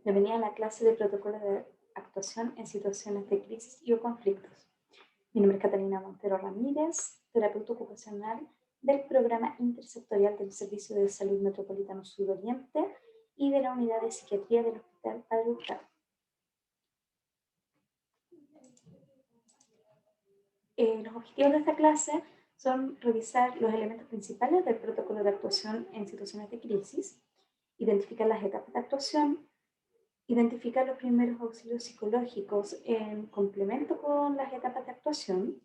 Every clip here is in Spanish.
Bienvenida a la clase de protocolo de actuación en situaciones de crisis y o conflictos. Mi nombre es Catalina Montero Ramírez, terapeuta ocupacional del Programa Intersectorial del Servicio de Salud Metropolitano Sudoriente y de la Unidad de Psiquiatría del Hospital Padre Hurtado. Los objetivos de esta clase son revisar los elementos principales del protocolo de actuación en situaciones de crisis, identificar las etapas de actuación, identificar los primeros auxilios psicológicos en complemento con las etapas de actuación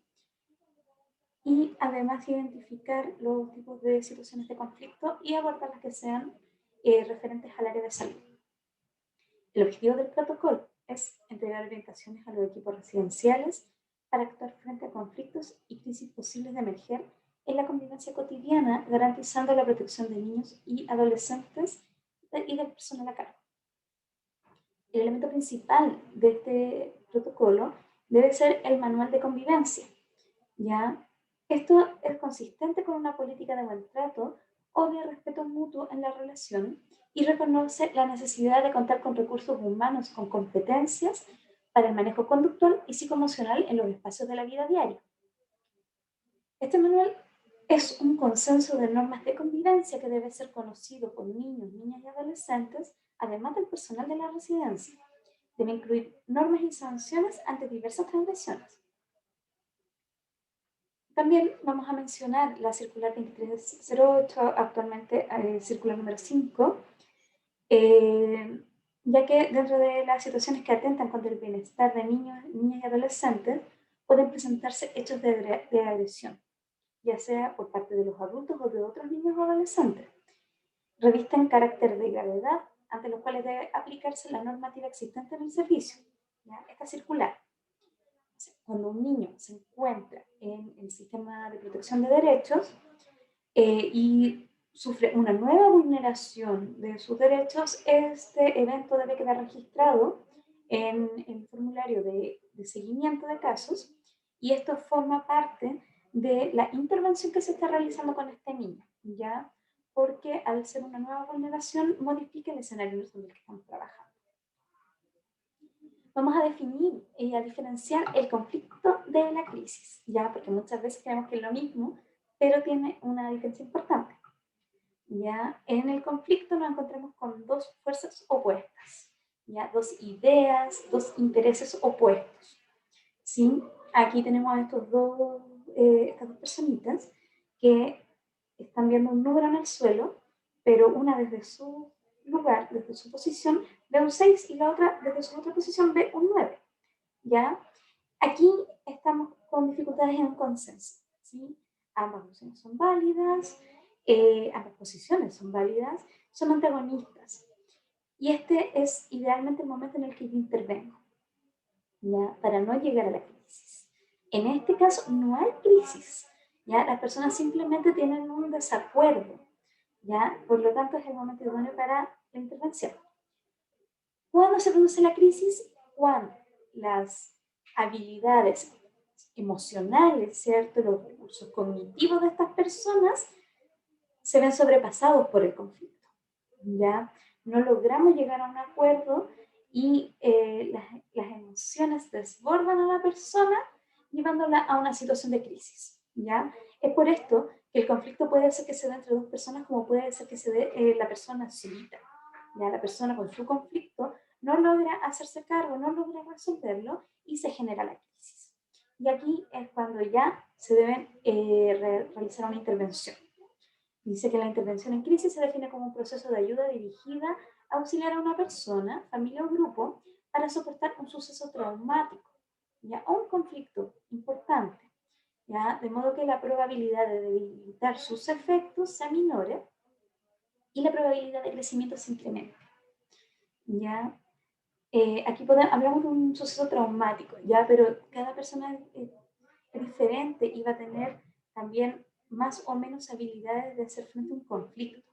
y además identificar los tipos de situaciones de conflicto y abordar las que sean referentes al área de salud. El objetivo del protocolo es entregar orientaciones a los equipos residenciales para actuar frente a conflictos y crisis posibles de emerger en la convivencia cotidiana, garantizando la protección de niños y adolescentes y del personal a cargo. El elemento principal de este protocolo debe ser el manual de convivencia, ¿ya? Esto es consistente con una política de buen trato o de respeto mutuo en la relación y reconoce la necesidad de contar con recursos humanos con competencias para el manejo conductual y psicoemocional en los espacios de la vida diaria. Este manual es un consenso de normas de convivencia que debe ser conocido por niños, niñas y adolescentes, además del personal de la residencia. Debe incluir normas y sanciones ante diversas transgresiones. También vamos a mencionar la circular 2308, actualmente circular número 5, ya que dentro de las situaciones que atentan contra el bienestar de niños, niñas y adolescentes, pueden presentarse hechos de agresión, ya sea por parte de los adultos o de otros niños o adolescentes. Revisten carácter de gravedad, ante los cuales debe aplicarse la normativa existente en el servicio. ¿Ya? Esta circular, cuando un niño se encuentra en el sistema de protección de derechos y sufre una nueva vulneración de sus derechos, este evento debe quedar registrado en el formulario de seguimiento de casos y esto forma parte de la intervención que se está realizando con este niño, ¿ya? Porque al ser una nueva vulneración modifica el escenario en el que estamos trabajando. Vamos a definir y a diferenciar el conflicto de la crisis, ¿ya? Porque muchas veces creemos que es lo mismo, pero tiene una diferencia importante. ¿Ya? En el conflicto nos encontramos con dos fuerzas opuestas, ¿ya? Dos ideas, dos intereses opuestos. ¿Sí? Aquí tenemos a estas dos personitas que están viendo un número en el suelo, pero una desde su lugar, desde su posición, ve un 6 y la otra desde su otra posición ve un 9. ¿Ya? Aquí estamos con dificultades en un consenso, ¿sí? Ambas opciones son válidas, ambas posiciones son válidas, son antagonistas. Y este es idealmente el momento en el que yo intervengo, ¿ya? Para no llegar a la crisis. En este caso no hay crisis, ¿ya? Las personas simplemente tienen un desacuerdo, ¿ya? Por lo tanto es el momento idóneo para la intervención. ¿Cuándo se produce la crisis? Cuando las habilidades emocionales, ¿cierto? Los recursos cognitivos de estas personas se ven sobrepasados por el conflicto, ¿ya? No logramos llegar a un acuerdo y las emociones desbordan a la persona llevándola a una situación de crisis, ¿ya? Es por esto que el conflicto puede ser que se dé entre dos personas como puede ser que se dé la persona solita, ¿ya? La persona con su conflicto no logra hacerse cargo, no logra resolverlo y se genera la crisis. Y aquí es cuando ya se debe realizar una intervención. Dice que la intervención en crisis se define como un proceso de ayuda dirigida a auxiliar a una persona, familia o grupo para soportar un suceso traumático, ¿ya? O un conflicto importante, ¿ya? De modo que la probabilidad de debilitar sus efectos se aminore y la probabilidad de crecimiento se incremente, ¿ya? Aquí hablamos de un suceso traumático, ¿ya? Pero cada persona es diferente y va a tener también más o menos habilidades de hacer frente a un conflicto,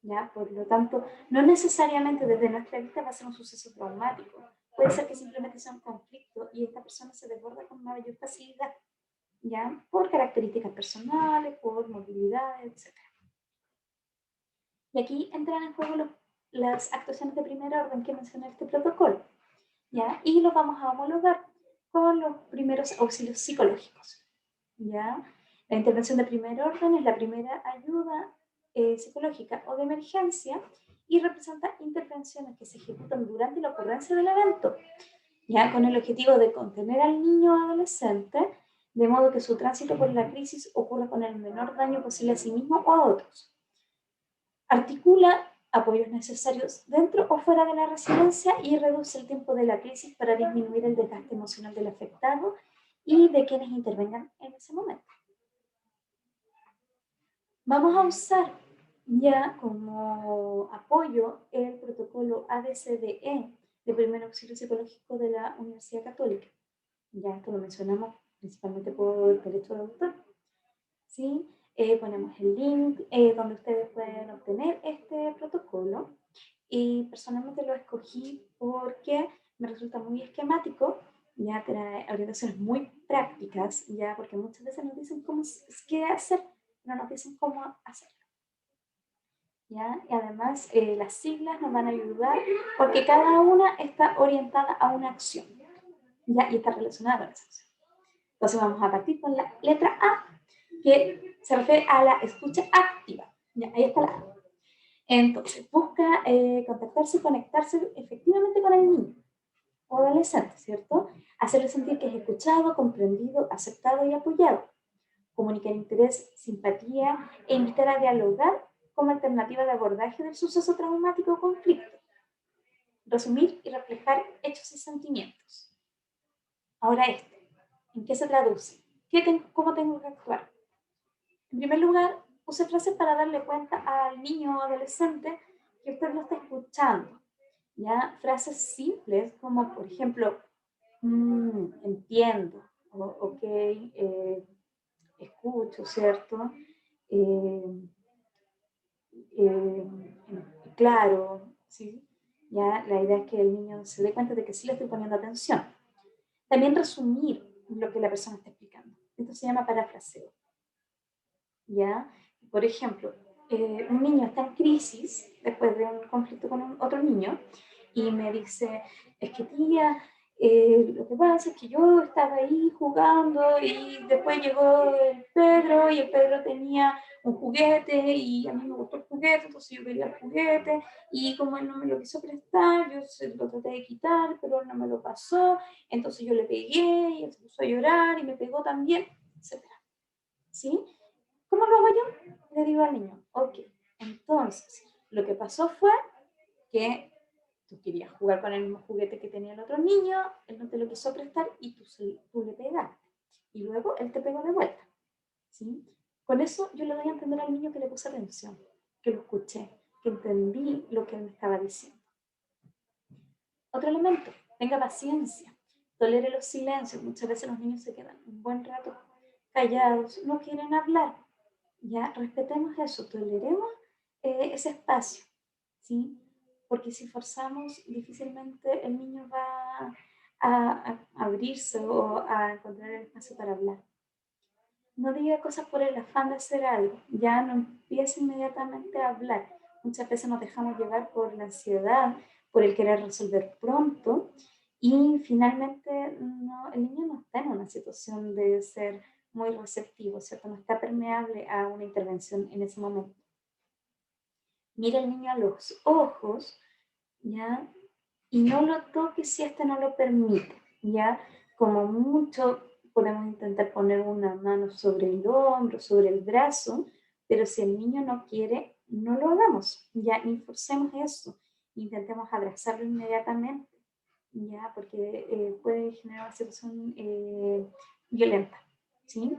¿ya? Por lo tanto, no necesariamente desde nuestra vista va a ser un suceso traumático. Puede ser que simplemente sea un conflicto y esta persona se desborda con mayor facilidad, ¿ya? Por características personales, por movilidad, etc. Y aquí entran en juego los las actuaciones de primer orden que menciona este protocolo, ¿ya? Y los vamos a homologar con los primeros auxilios psicológicos, ¿ya? La intervención de primer orden es la primera ayuda psicológica o de emergencia y representa intervenciones que se ejecutan durante la ocurrencia del evento, ya con el objetivo de contener al niño o adolescente, de modo que su tránsito por la crisis ocurra con el menor daño posible a sí mismo o a otros. Articula apoyos necesarios dentro o fuera de la residencia y reduce el tiempo de la crisis para disminuir el desgaste emocional del afectado y de quienes intervengan en ese momento. Vamos a usar ya como apoyo el protocolo ABCDE de primer auxilio psicológico de la Universidad Católica. Ya esto lo mencionamos principalmente por derecho de autor. ¿Sí? Ponemos el link donde ustedes pueden obtener este protocolo y personalmente lo escogí porque me resulta muy esquemático, ya trae orientaciones muy prácticas, ya porque muchas veces nos dicen qué hacer, no nos dicen cómo hacerlo. ¿Ya? Y además las siglas nos van a ayudar porque cada una está orientada a una acción, ¿ya? Y está relacionada con esa acción. Entonces vamos a partir con la letra A, que se refiere a la escucha activa. ¿Ya? Ahí está la A. Entonces, busca contactarse y conectarse efectivamente con el niño o adolescente, ¿cierto? Hacerle sentir que es escuchado, comprendido, aceptado y apoyado. Comunicar interés, simpatía e invitar a dialogar como alternativa de abordaje del suceso traumático o conflicto. Resumir y reflejar hechos y sentimientos. Ahora ¿en qué se traduce? ¿Cómo tengo que actuar? En primer lugar, use frases para darle cuenta al niño o adolescente que usted lo está escuchando. ¿Ya? Frases simples como, por ejemplo, entiendo, o, ok, escucho, ¿cierto? Eh, claro, ¿sí? Ya la idea es que el niño se dé cuenta de que sí le estoy poniendo atención. También resumir lo que la persona está explicando. Esto se llama parafraseo. ¿Ya? Por ejemplo, un niño está en crisis después de un conflicto con otro niño y me dice, es que tía, lo que pasa es que yo estaba ahí jugando y después llegó el Pedro y el Pedro tenía un juguete y a mí me gustó el juguete, entonces yo quería el juguete y como él no me lo quiso prestar, yo se lo traté de quitar, pero él no me lo pasó, entonces yo le pegué y él se puso a llorar y me pegó también, etc. ¿Sí? ¿Cómo lo hago yo? Le digo al niño, ok, entonces, lo que pasó fue que tú querías jugar con el mismo juguete que tenía el otro niño, él no te lo quiso prestar y tú le pegaste. Y luego él te pegó de vuelta. ¿Sí? Con eso yo le doy a entender al niño que le puse atención, que lo escuché, que entendí lo que él me estaba diciendo. Otro elemento, tenga paciencia, tolere los silencios. Muchas veces los niños se quedan un buen rato callados, no quieren hablar. Ya, respetemos eso, toleremos ese espacio, ¿sí? Porque si forzamos, difícilmente el niño va a abrirse o a encontrar el espacio para hablar. No diga cosas por el afán de hacer algo, ya no empiece inmediatamente a hablar. Muchas veces nos dejamos llevar por la ansiedad, por el querer resolver pronto y finalmente el niño no está en una situación de ser muy receptivo, ¿cierto? No está permeable a una intervención en ese momento. Mira al niño a los ojos, ¿ya? Y no lo toques si este no lo permite, ¿ya? Como mucho podemos intentar poner una mano sobre el hombro, sobre el brazo, pero si el niño no quiere, no lo hagamos, ¿ya? Ni forcemos eso, intentemos abrazarlo inmediatamente, ¿ya? Porque puede generar una situación violenta, ¿sí?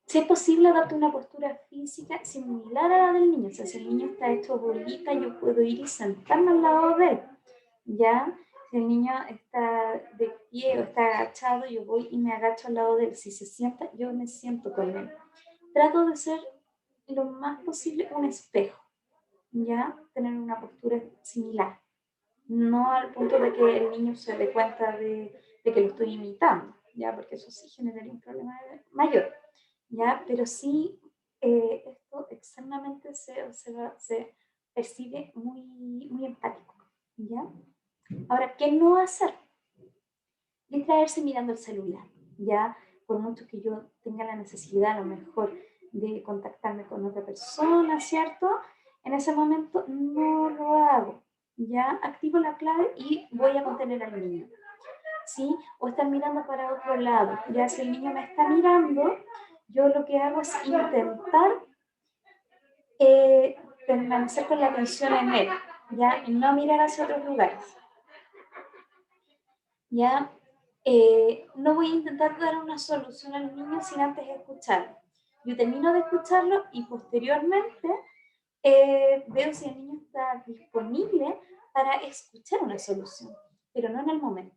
Si es posible, adaptar una postura física similar a la del niño. O sea, si el niño está hecho bolita, yo puedo ir y sentarme al lado de él. ¿Ya? Si el niño está de pie o está agachado, yo voy y me agacho al lado de él. Si se sienta, yo me siento con él. Trato de ser lo más posible un espejo. ¿Ya? Tener una postura similar. No al punto de que el niño se dé cuenta de que lo estoy imitando. ¿Ya? Porque eso sí generaría un problema mayor. ¿Ya? Pero sí, esto externamente se percibe muy empático, ¿ya? Ahora, ¿qué no hacer? Distraerse mirando el celular, ¿ya? Por mucho que yo tenga la necesidad a lo mejor de contactarme con otra persona, ¿cierto? En ese momento no lo hago, ¿ya? Activo la clave y voy a contener al niño, ¿sí? O estar mirando para otro lado, ya si el niño me está mirando, yo lo que hago es intentar permanecer con la atención en él, ¿ya? Y no mirar hacia otros lugares, ¿ya? No voy a intentar dar una solución al niño sin antes escucharlo. Yo termino de escucharlo y posteriormente veo si el niño está disponible para escuchar una solución, pero no en el momento.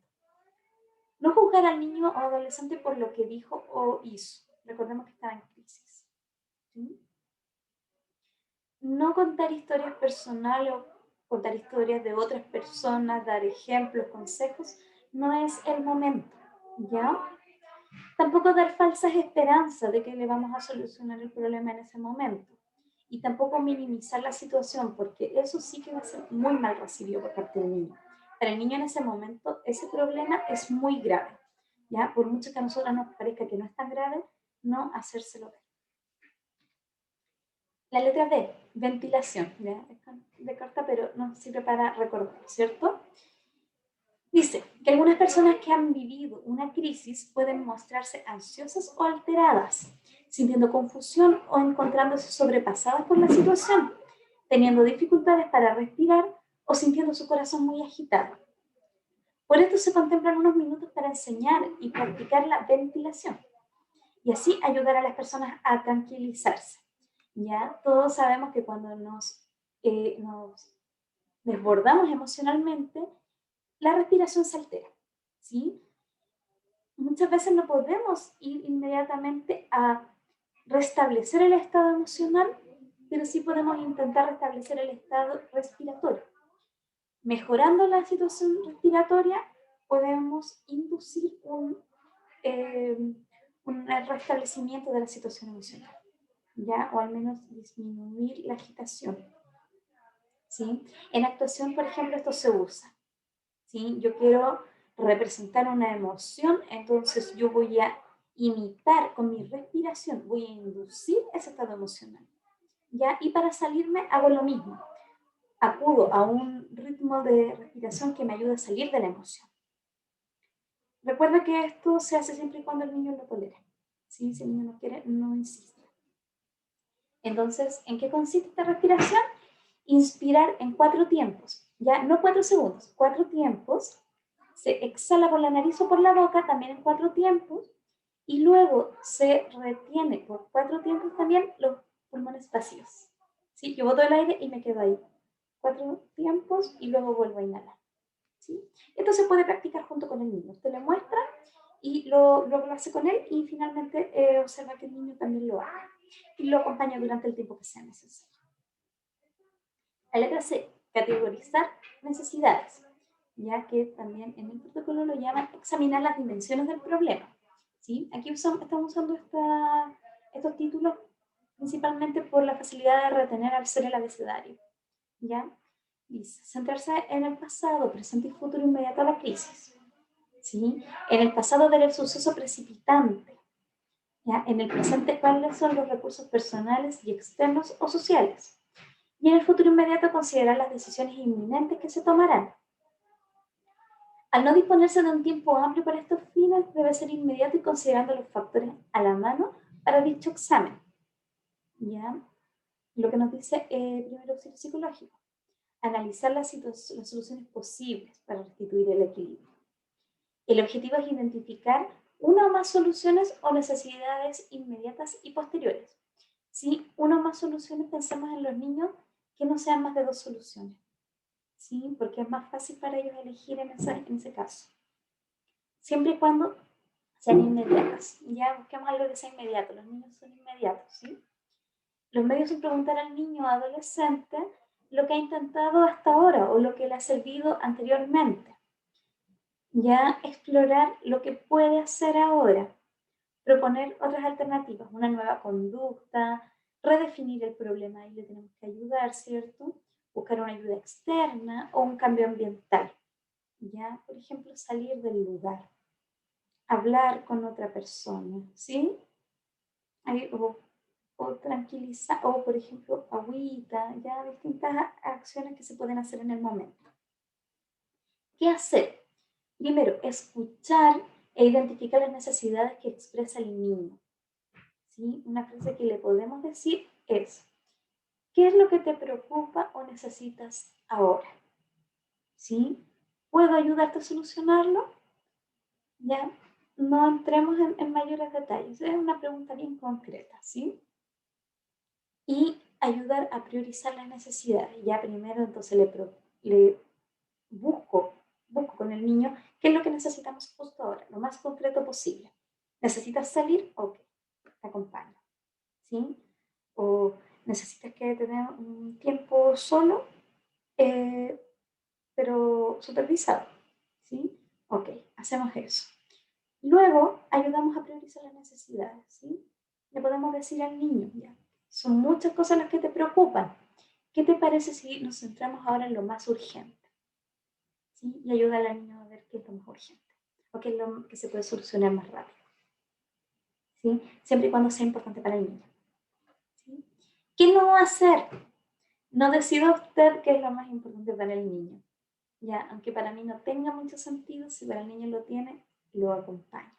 No juzgar al niño o adolescente por lo que dijo o hizo. Recordemos que estaba en crisis. ¿Sí? No contar historias personales o contar historias de otras personas, dar ejemplos, consejos, no es el momento, ¿ya? Tampoco dar falsas esperanzas de que le vamos a solucionar el problema en ese momento. Y tampoco minimizar la situación, porque eso sí que va a ser muy mal recibido por parte del niño. Para el niño en ese momento, ese problema es muy grave, ¿ya? Por mucho que a nosotros nos parezca que no es tan grave, no hacérselo ver. La letra D, ventilación, ¿ya? Es de corta, pero nos sirve para recordar, ¿cierto? Dice que algunas personas que han vivido una crisis pueden mostrarse ansiosas o alteradas, sintiendo confusión o encontrándose sobrepasadas por la situación, teniendo dificultades para respirar o sintiendo su corazón muy agitado. Por esto se contemplan unos minutos para enseñar y practicar la ventilación y así ayudar a las personas a tranquilizarse. Ya todos sabemos que cuando nos desbordamos emocionalmente, la respiración se altera, ¿sí? Muchas veces no podemos ir inmediatamente a restablecer el estado emocional, pero sí podemos intentar restablecer el estado respiratorio. Mejorando la situación respiratoria, podemos inducir un restablecimiento de la situación emocional, ¿ya? O al menos disminuir la agitación, ¿sí? En actuación, por ejemplo, esto se usa, ¿sí? Yo quiero representar una emoción, entonces yo voy a imitar con mi respiración, voy a inducir ese estado emocional, ¿ya? Y para salirme hago lo mismo, acudo a un ritmo de respiración que me ayuda a salir de la emoción. Recuerda que esto se hace siempre y cuando el niño lo tolere, ¿sí? Si el niño no quiere, no insista. Entonces, ¿en qué consiste esta respiración? Inspirar en 4 tiempos, ya no 4 segundos, 4 tiempos. Se exhala por la nariz o por la boca, también en 4 tiempos, y luego se retiene por 4 tiempos también los pulmones vacíos. ¿Sí? Yo boto el aire y me quedo ahí. 4 tiempos y luego vuelvo a inhalar. ¿Sí? Esto se puede practicar junto con el niño. Usted le muestra y luego lo hace con él y finalmente observa que el niño también lo haga. Y lo acompaña durante el tiempo que sea necesario. La letra C, categorizar necesidades, ya que también en el protocolo lo llaman examinar las dimensiones del problema. ¿Sí? Aquí estamos usando estos títulos principalmente por la facilidad de retener al ser el abecedario. ¿Ya? Dice, centrarse en el pasado, presente y futuro inmediato a la crisis. ¿Sí? En el pasado ver el suceso precipitante. ¿Ya? En el presente, cuáles son los recursos personales y externos o sociales. Y en el futuro inmediato considerar las decisiones inminentes que se tomarán. Al no disponerse de un tiempo amplio para estos fines, debe ser inmediato y considerando los factores a la mano para dicho examen. ¿Ya? Lo que nos dice primer auxilio psicológico. Analizar las soluciones posibles para restituir el equilibrio. El objetivo es identificar una o más soluciones o necesidades inmediatas y posteriores. Si una o más soluciones, pensamos en los niños que no sean más de 2 soluciones. ¿Sí? Porque es más fácil para ellos elegir en ese caso. Siempre y cuando sean inmediatas. Ya busquemos algo que sea inmediato. Los niños son inmediatos, ¿sí? Los medios son preguntar al niño o adolescente lo que ha intentado hasta ahora o lo que le ha servido anteriormente. Ya explorar lo que puede hacer ahora. Proponer otras alternativas, una nueva conducta, redefinir el problema y le tenemos que ayudar, ¿cierto? buscar una ayuda externa o un cambio ambiental. ¿Ya? Por ejemplo, salir del lugar, hablar con otra persona, ¿sí? O tranquilizar, o por ejemplo, agüita, ya distintas acciones que se pueden hacer en el momento. ¿Qué hacer? Primero, escuchar e identificar las necesidades que expresa el niño. ¿Sí? Una frase que le podemos decir es, ¿qué es lo que te preocupa o necesitas ahora? ¿Sí? ¿Puedo ayudarte a solucionarlo? Ya, no entremos en mayores detalles, es una pregunta bien concreta, ¿sí? Y ayudar a priorizar las necesidades. Ya primero entonces le busco con el niño qué es lo que necesitamos justo ahora, lo más concreto posible. ¿Necesitas salir? Ok, te acompaño, ¿sí? O necesitas que tener un tiempo solo, eh, pero supervisado, ¿sí? Ok, hacemos eso. Luego, ayudamos a priorizar las necesidades, ¿sí? Le podemos decir al niño, ya, son muchas cosas las que te preocupan. ¿Qué te parece si nos centramos ahora en lo más urgente? ¿Sí? Y ayuda al niño a ver qué es lo más urgente o qué es lo que se puede solucionar más rápido, ¿sí? Siempre y cuando sea importante para el niño, ¿sí? ¿Qué no va a hacer? No decida usted qué es lo más importante para el niño. Ya, aunque para mí no tenga mucho sentido, si para el niño lo tiene, lo acompaño.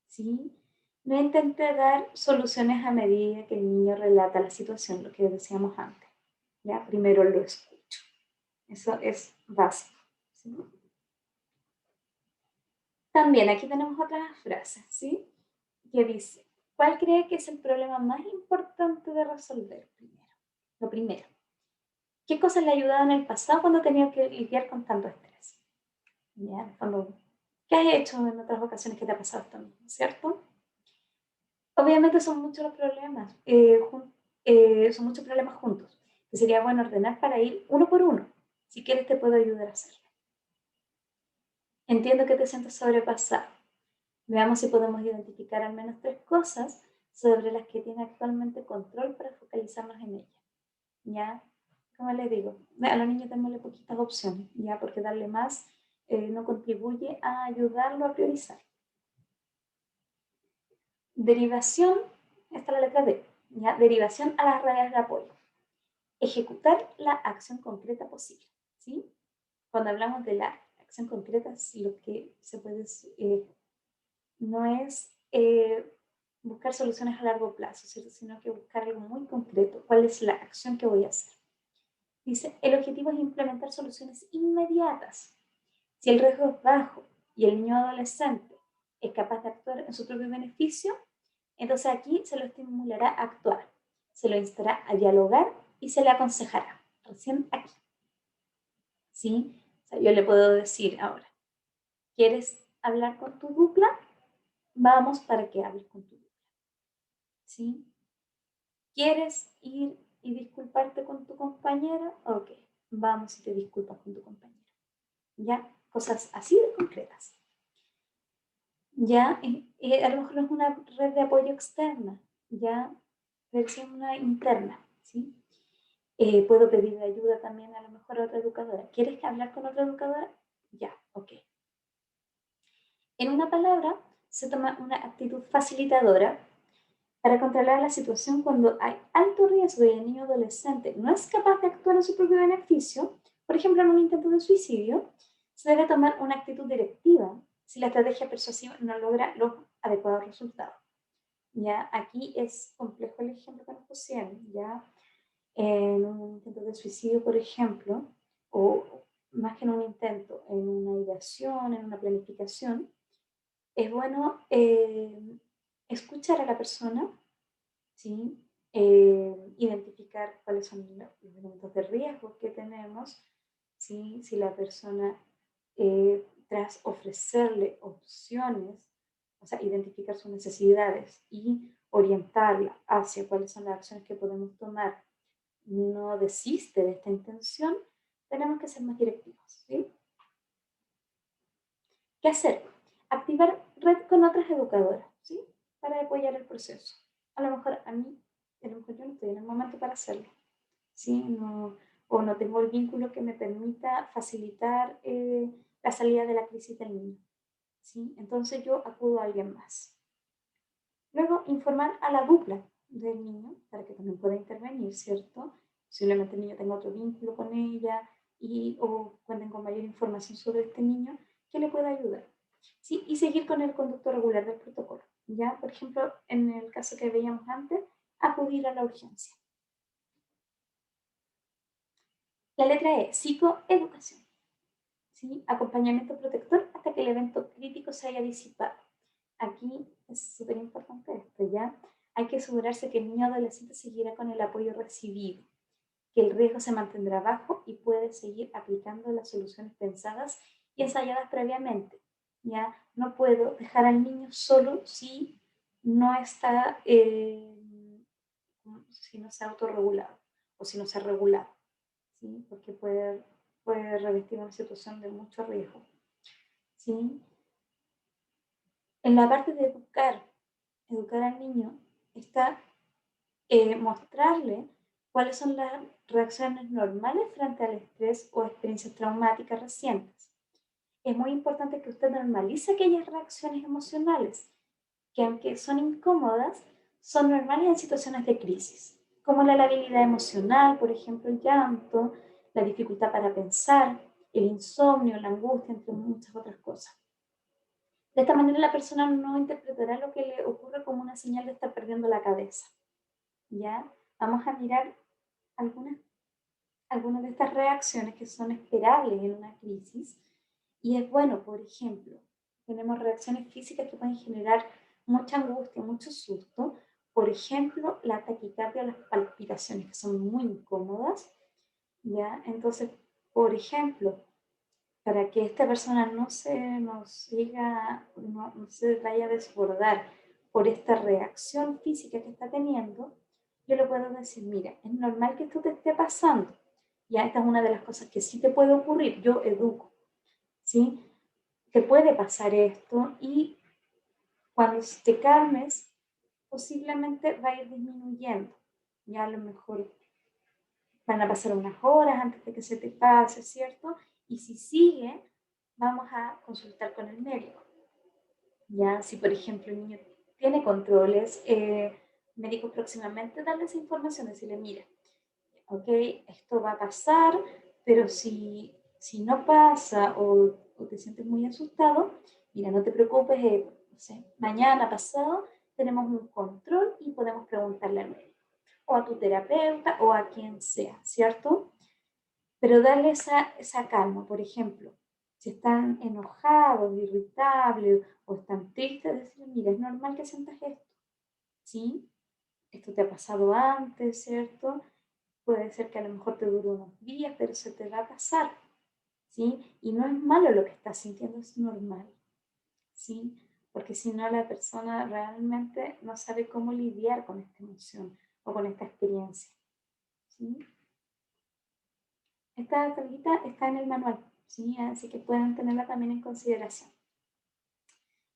¿Sí? No intente dar soluciones a medida que el niño relata la situación, lo que decíamos antes. ¿Ya? Primero lo escucho. Eso es básico. ¿Sí? También aquí tenemos otra frase, ¿sí? Que dice, ¿cuál cree que es el problema más importante de resolver primero? Lo primero, ¿qué cosas le ayudaban en el pasado cuando tenía que lidiar con tanto estrés? ¿Ya? ¿Qué has hecho en otras ocasiones que te ha pasado esto mismo? ¿Cierto? Obviamente son muchos los problemas, son muchos problemas juntos, que sería bueno ordenar para ir uno por uno. Si quieres te puedo ayudar a hacerlo. Entiendo que te sientes sobrepasado. Veamos si podemos identificar al menos 3 cosas sobre las que tiene actualmente control para focalizarnos en ellas. ¿Ya? Como les digo, a los niños démosle poquitas opciones, ¿ya? Porque darle más no contribuye a ayudarlo a priorizar. Derivación, esta es la letra D, ¿ya? Derivación a las redes de apoyo. Ejecutar la acción concreta posible, ¿sí? Cuando hablamos de la acción concreta, lo que se puede, no es buscar soluciones a largo plazo, ¿cierto? Sino que buscar algo muy concreto. ¿Cuál es la acción que voy a hacer? Dice, el objetivo es implementar soluciones inmediatas. Si el riesgo es bajo y el niño adolescente es capaz de actuar en su propio beneficio, entonces aquí se lo estimulará a actuar, se lo instará a dialogar y se le aconsejará. Recién aquí. ¿Sí? O sea, yo le puedo decir ahora, ¿quieres hablar con tu dupla? Vamos para que hables con tu dupla. ¿Sí? ¿Quieres ir y disculparte con tu compañera? Ok, vamos y te disculpas con tu compañera. ¿Ya? Cosas así de concretas. ¿Ya? A lo mejor no es una red de apoyo externa, ¿ya? Pero sí una interna, ¿sí? Puedo pedir ayuda también a lo mejor a otra educadora. ¿Quieres hablar con otra educadora? Ya, ok. En una palabra, se toma una actitud facilitadora para controlar la situación cuando hay alto riesgo y el niño adolescente no es capaz de actuar en su propio beneficio, por ejemplo, en un intento de suicidio, se debe tomar una actitud directiva si la estrategia persuasiva no logra los adecuados resultados. ¿Ya? Aquí es complejo el ejemplo que nos pusieron, ¿ya? En un intento de suicidio, por ejemplo, o más que en un intento, en una ideación, en una planificación, es bueno escuchar a la persona, ¿sí? Identificar cuáles son los elementos de riesgo que tenemos, ¿sí? Si la persona, tras ofrecerle opciones, o sea, identificar sus necesidades y orientarla hacia cuáles son las acciones que podemos tomar, no desiste de esta intención, tenemos que ser más directivos, ¿sí? ¿Qué hacer? Activar red con otras educadoras, ¿sí? Para apoyar el proceso. A lo mejor yo no estoy en el momento para hacerlo, ¿sí? No, o no tengo el vínculo que me permita facilitar la salida de la crisis del niño, ¿sí? Entonces yo acudo a alguien más. Luego, informar a la dupla del niño para que también pueda intervenir, ¿cierto? Posiblemente el niño tenga otro vínculo con ella o cuenten con mayor información sobre este niño que le pueda ayudar. ¿Sí? Y seguir con el conducto regular del protocolo. ¿Ya? Por ejemplo, en el caso que veíamos antes, acudir a la urgencia. La letra E, psicoeducación. ¿Sí? Acompañamiento protector hasta que el evento crítico se haya disipado. Aquí es súper importante esto, ¿ya? Hay que asegurarse que el niño adolescente seguirá con el apoyo recibido, que el riesgo se mantendrá bajo y puede seguir aplicando las soluciones pensadas y ensayadas previamente, ¿ya? No puedo dejar al niño solo si no está, si no se ha autorregulado o si no se ha regulado, ¿sí? Porque puede revestir una situación de mucho riesgo, ¿sí? En la parte de educar al niño, está mostrarle cuáles son las reacciones normales frente al estrés o experiencias traumáticas recientes. Es muy importante que usted normalice aquellas reacciones emocionales que, aunque son incómodas, son normales en situaciones de crisis, como la labilidad emocional, por ejemplo, el llanto, la dificultad para pensar, el insomnio, la angustia, entre muchas otras cosas. De esta manera la persona no interpretará lo que le ocurre como una señal de estar perdiendo la cabeza. ¿Ya? Vamos a mirar algunas de estas reacciones que son esperables en una crisis. Y es bueno, por ejemplo, tenemos reacciones físicas que pueden generar mucha angustia, mucho susto. Por ejemplo, la taquicardia o las palpitaciones, que son muy incómodas. ¿Ya? Entonces, por ejemplo, para que esta persona no se vaya a desbordar por esta reacción física que está teniendo, yo le puedo decir, mira, es normal que esto te esté pasando. Ya esta es una de las cosas que sí te puede ocurrir, yo educo, ¿sí? Te puede pasar esto y cuando te calmes, posiblemente va a ir disminuyendo. Ya a lo mejor van a pasar unas horas antes de que se te pase, ¿cierto? Y si sigue, vamos a consultar con el médico. Ya, si por ejemplo el niño tiene controles, médico próximamente darle esa información, decirle, mira, ok, esto va a pasar, pero si no pasa o te sientes muy asustado, mira, no te preocupes, no sé, mañana, pasado, tenemos un control y podemos preguntarle al médico, o a tu terapeuta, o a quien sea, ¿cierto? Pero darle esa calma, por ejemplo, si están enojados, irritables o están tristes, decirle, mira, es normal que sientas esto, ¿sí? Esto te ha pasado antes, ¿cierto? Puede ser que a lo mejor te dure unos días, pero se te va a pasar, ¿sí? Y no es malo lo que estás sintiendo, es normal, ¿sí? Porque si no, la persona realmente no sabe cómo lidiar con esta emoción o con esta experiencia, ¿sí? Esta tablita está en el manual, ¿sí? Así que pueden tenerla también en consideración.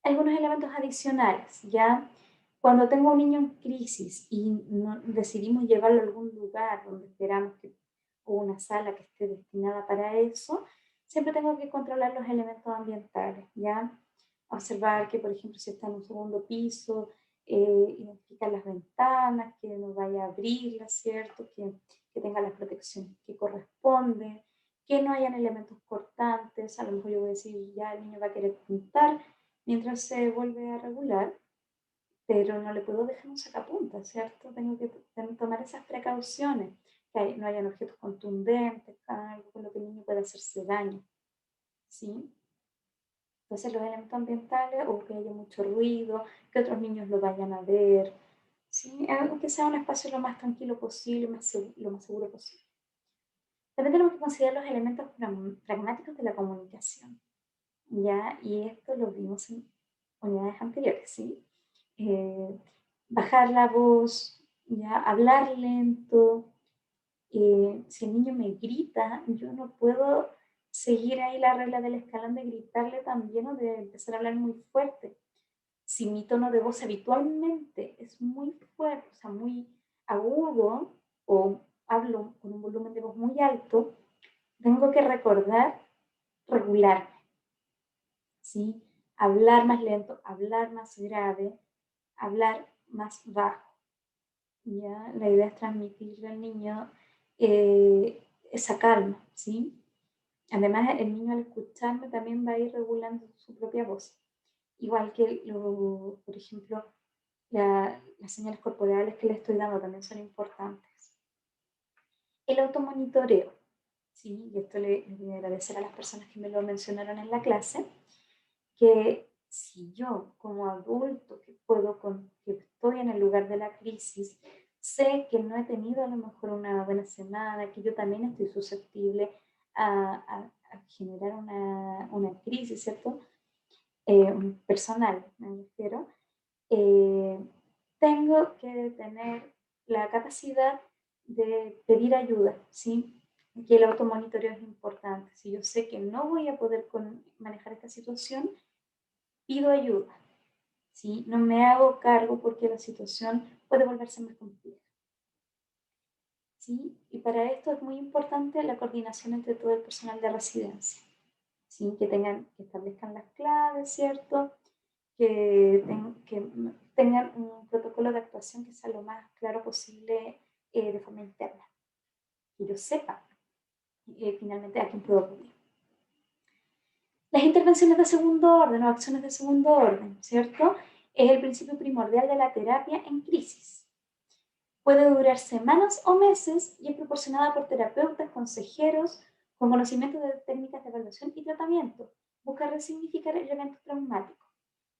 Algunos elementos adicionales, ¿ya? Cuando tengo un niño en crisis y decidimos llevarlo a algún lugar donde esperamos que, o una sala que esté destinada para eso, siempre tengo que controlar los elementos ambientales, ¿ya? Observar que, por ejemplo, si está en un segundo piso, identificar las ventanas, que no vaya a abrirlas, ¿cierto? Que tenga la protección que corresponde, que no hayan elementos cortantes. A lo mejor yo voy a decir, ya el niño va a querer pintar mientras se vuelve a regular, pero no le puedo dejar un sacapuntas, ¿cierto? Tengo que tomar esas precauciones, que no hayan objetos contundentes, algo con lo que el niño pueda hacerse daño, ¿sí? Entonces los elementos ambientales, o que haya mucho ruido, que otros niños lo vayan a ver, ¿sí? Aunque sea un espacio lo más tranquilo posible, lo más seguro posible. También tenemos que considerar los elementos pragmáticos de la comunicación, ¿ya? Y esto lo vimos en unidades anteriores, ¿sí? Eh, bajar la voz, ¿ya? Hablar lento. Si el niño me grita, yo no puedo seguir ahí la regla del escalón de gritarle también o de empezar a hablar muy fuerte. Si mi tono de voz habitualmente es muy fuerte, o sea, muy agudo o hablo con un volumen de voz muy alto, tengo que recordar regularme, ¿sí? Hablar más lento, hablar más grave, hablar más bajo. ¿Ya? La idea es transmitirle al niño esa calma, ¿sí? Además, el niño al escucharme también va a ir regulando su propia voz. Igual que, por ejemplo, las señales corporales que le estoy dando también son importantes. El automonitoreo, ¿sí? Y esto le voy a agradecer a las personas que me lo mencionaron en la clase, que si yo como adulto que estoy en el lugar de la crisis, sé que no he tenido a lo mejor una buena semana, que yo también estoy susceptible a generar una crisis, ¿cierto? Personal, me refiero. eh, Tengo que tener la capacidad de pedir ayuda, ¿sí? Que el automonitoreo es importante. Si yo sé que no voy a poder manejar esta situación, pido ayuda, ¿sí? No me hago cargo porque la situación puede volverse más compleja, ¿sí? Y para esto es muy importante la coordinación entre todo el personal de residencia, ¿sí? Que establezcan las claves, ¿cierto? Que tengan un protocolo de actuación que sea lo más claro posible de forma interna. Que yo sepa finalmente a quién puedo acudir. Las intervenciones de segundo orden o acciones de segundo orden, ¿cierto? Es el principio primordial de la terapia en crisis. Puede durar semanas o meses y es proporcionada por terapeutas, consejeros, con conocimiento de técnicas de evaluación y tratamiento. Busca resignificar el evento traumático.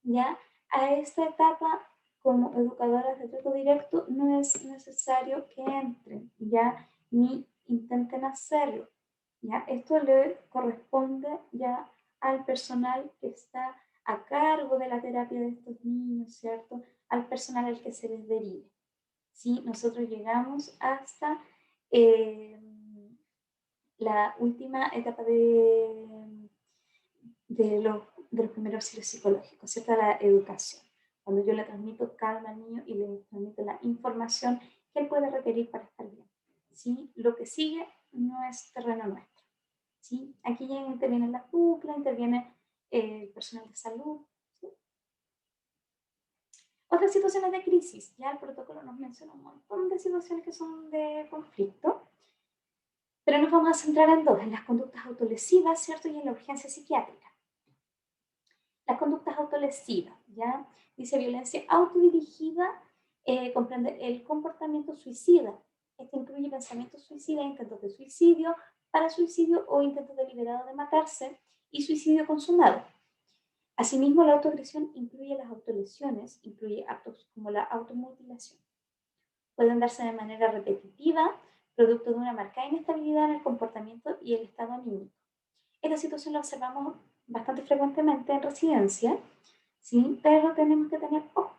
¿Ya? A esta etapa, como educadoras de trato directo, no es necesario que entren, ¿ya? Ni intenten hacerlo, ¿ya? Esto le corresponde ya al personal que está a cargo de la terapia de estos niños, ¿cierto? Al personal al que se les derive. ¿Sí? Nosotros llegamos hasta la última etapa de los primeros auxilios psicológicos, ¿cierto? La educación. Cuando yo le transmito calma al niño y le transmito la información que él puede requerir para estar bien. ¿Sí? Lo que sigue no es terreno nuestro. ¿Sí? Aquí ya interviene la CUPLA, interviene el personal de salud. ¿Sí? Otras situaciones de crisis. Ya el protocolo nos menciona un montón de situaciones que son de conflicto, pero nos vamos a centrar en dos, en las conductas autolesivas, ¿cierto? Y en la urgencia psiquiátrica. Las conductas autolesivas, ¿ya? Dice violencia autodirigida, comprende el comportamiento suicida. Este incluye pensamientos suicidas, intentos de suicidio, para suicidio o intentos deliberado de matarse y suicidio consumado. Asimismo, la autoagresión incluye las autolesiones, incluye actos como la automutilación. Pueden darse de manera repetitiva, producto de una marcada inestabilidad en el comportamiento y el estado anímico. Esta situación la observamos bastante frecuentemente en residencia, ¿sí? Pero tenemos que tener ojo,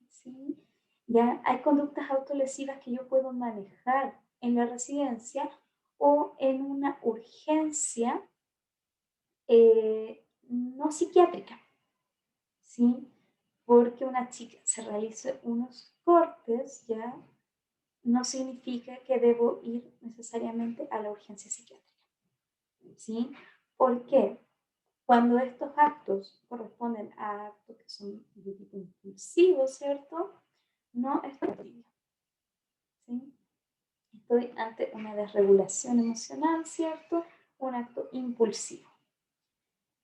¿sí? Ya hay conductas autolesivas que yo puedo manejar en la residencia o en una urgencia no psiquiátrica, ¿sí? Porque una chica se realice unos cortes, ¿ya? No significa que debo ir necesariamente a la urgencia psiquiátrica, ¿sí? ¿Por qué? Cuando estos actos corresponden a actos que son de tipo impulsivo, ¿cierto? No estoy, ¿sí? Estoy ante una desregulación emocional, ¿cierto? Un acto impulsivo.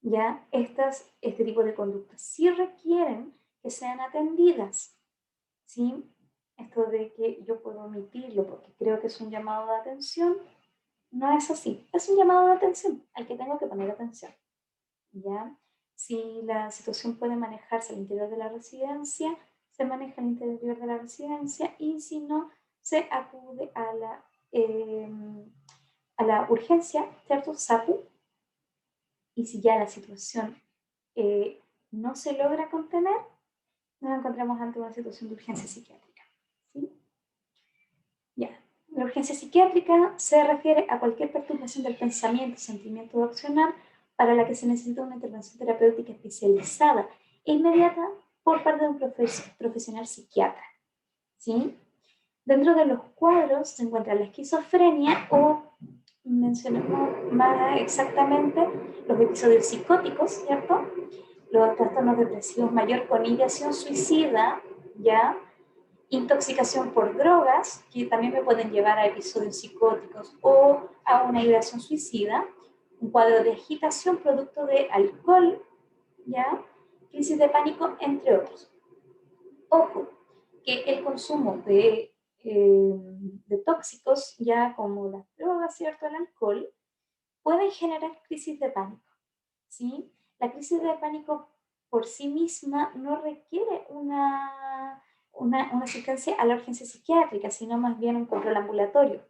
Ya este tipo de conductas sí requieren que sean atendidas, ¿sí? Esto de que yo puedo omitirlo porque creo que es un llamado de atención, no es así. Es un llamado de atención al que tengo que poner atención. ¿Ya? Si la situación puede manejarse al interior de la residencia, se maneja al interior de la residencia y si no, se acude a la urgencia, ¿cierto? SAPU. Y si ya la situación no se logra contener, nos encontramos ante una situación de urgencia psiquiátrica. ¿Sí? Ya. La urgencia psiquiátrica se refiere a cualquier perturbación del pensamiento, sentimiento o accionar para la que se necesita una intervención terapéutica especializada e inmediata por parte de un profesional psiquiatra. ¿Sí? Dentro de los cuadros se encuentra la esquizofrenia o, mencionemos más exactamente, los episodios psicóticos, ¿cierto? Los trastornos depresivos mayor con ideación suicida, ¿ya? Intoxicación por drogas, que también me pueden llevar a episodios psicóticos o a una ideación suicida, un cuadro de agitación producto de alcohol, ¿ya? Crisis de pánico, entre otros. Ojo, que el consumo de tóxicos, ya como las drogas, ¿cierto? El alcohol, pueden generar crisis de pánico, ¿sí? La crisis de pánico por sí misma no requiere una asistencia a la urgencia psiquiátrica, sino más bien un control ambulatorio,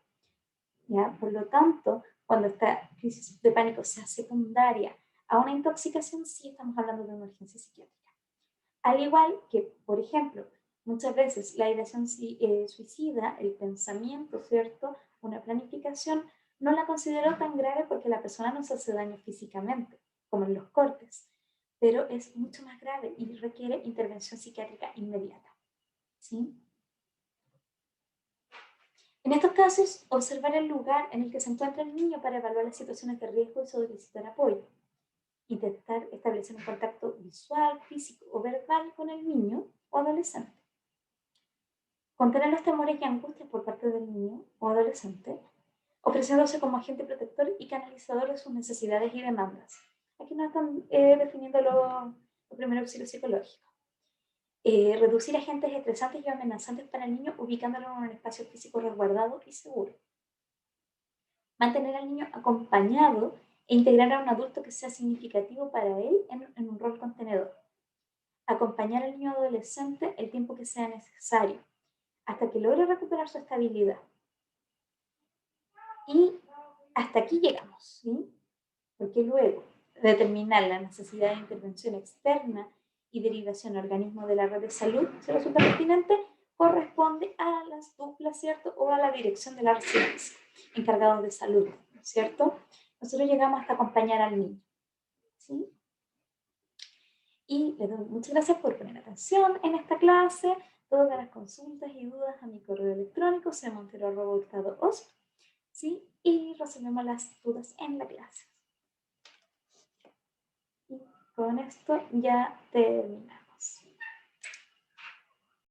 ¿ya? Por lo tanto, cuando esta crisis de pánico sea secundaria a una intoxicación, sí estamos hablando de una urgencia psiquiátrica. Al igual que, por ejemplo, muchas veces la ideación suicida, el pensamiento, ¿cierto? Una planificación, no la considero tan grave porque la persona no se hace daño físicamente, como en los cortes, pero es mucho más grave y requiere intervención psiquiátrica inmediata, ¿sí? En estos casos, observar el lugar en el que se encuentra el niño para evaluar las situaciones de riesgo y solicitar apoyo. Intentar establecer un contacto visual, físico o verbal con el niño o adolescente. Contener los temores y angustias por parte del niño o adolescente, ofreciéndose como agente protector y canalizador de sus necesidades y demandas. Aquí nos están definiendo los primeros auxilios psicológicos. Reducir agentes estresantes y amenazantes para el niño, ubicándolo en un espacio físico resguardado y seguro. Mantener al niño acompañado e integrar a un adulto que sea significativo para él en un rol contenedor. Acompañar al niño adolescente el tiempo que sea necesario, hasta que logre recuperar su estabilidad. Y hasta aquí llegamos, ¿sí? Porque luego determinar la necesidad de intervención externa y derivación a organismos de la red de salud, si resulta pertinente, corresponde a las duplas, ¿cierto? O a la dirección de la residencia, encargados de salud, ¿cierto? Nosotros llegamos hasta acompañar al niño, ¿sí? Y les doy muchas gracias por poner atención en esta clase. Todas las consultas y dudas a mi correo electrónico, cmontero@hurtado.osp, ¿sí? Y resolvemos las dudas en la clase. Y con esto ya terminamos.